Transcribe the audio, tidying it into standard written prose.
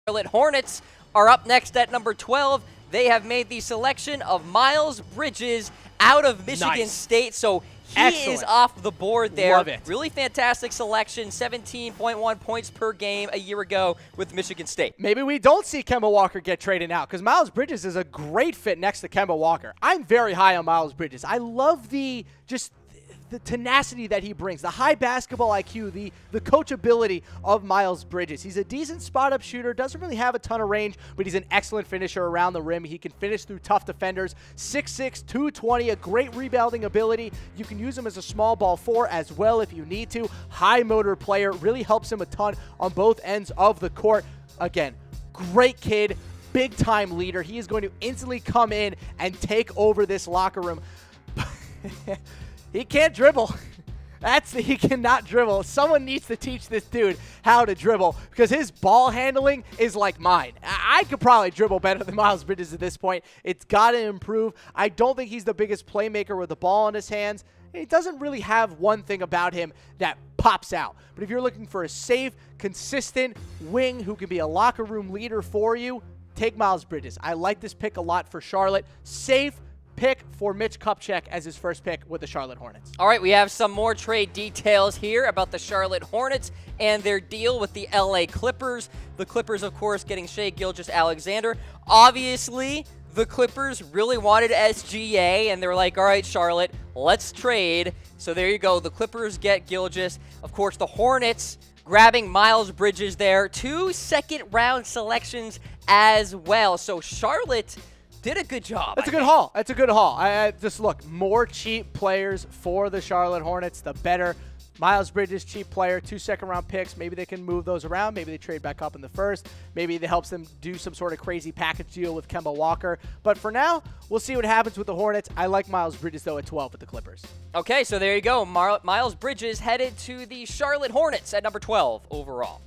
Charlotte Hornets are up next at number 12. They have made the selection of Miles Bridges out of Michigan State, so he is off the board there. Love it. Really fantastic selection, 17.1 points per game a year ago with Michigan State. Maybe we don't see Kemba Walker get traded out because Miles Bridges is a great fit next to Kemba Walker. I'm very high on Miles Bridges. I love the tenacity that he brings, the high basketball IQ, the coachability of Miles Bridges. He's a decent spot-up shooter, doesn't really have a ton of range, but he's an excellent finisher around the rim. He can finish through tough defenders. 6'6", 220, a great rebounding ability. You can use him as a small ball 4 as well if you need to. High motor player, really helps him a ton on both ends of the court. Again, great kid, big-time leader. He is going to instantly come in and take over this locker room. He can't dribble. He cannot dribble. Someone needs to teach this dude how to dribble because his ball handling is like mine. I could probably dribble better than Miles Bridges at this point. It's got to improve. I don't think he's the biggest playmaker with the ball in his hands. He doesn't really have one thing about him that pops out. But if you're looking for a safe, consistent wing who can be a locker room leader for you, take Miles Bridges. I like this pick a lot for Charlotte. Safe pick for Mitch Kupchak as his first pick with the Charlotte Hornets. All right, we have some more trade details here about the Charlotte Hornets and their deal with the LA Clippers. The Clippers, of course, getting Shai Gilgeous-Alexander. Obviously, the Clippers really wanted SGA, and they're like, all right, Charlotte, let's trade. So there you go. The Clippers get Gilgeous. Of course, the Hornets grabbing Miles Bridges there. 2 second-round selections as well. So Charlotte did a good job. That's a good haul. That's a good haul. I just look, more cheap players for the Charlotte Hornets, the better. Miles Bridges, cheap player, 2 second-round picks. Maybe they can move those around. Maybe they trade back up in the first. Maybe it helps them do some sort of crazy package deal with Kemba Walker. But for now, we'll see what happens with the Hornets. I like Miles Bridges, though, at 12 with the Clippers. Okay, so there you go. Miles Bridges headed to the Charlotte Hornets at number 12 overall.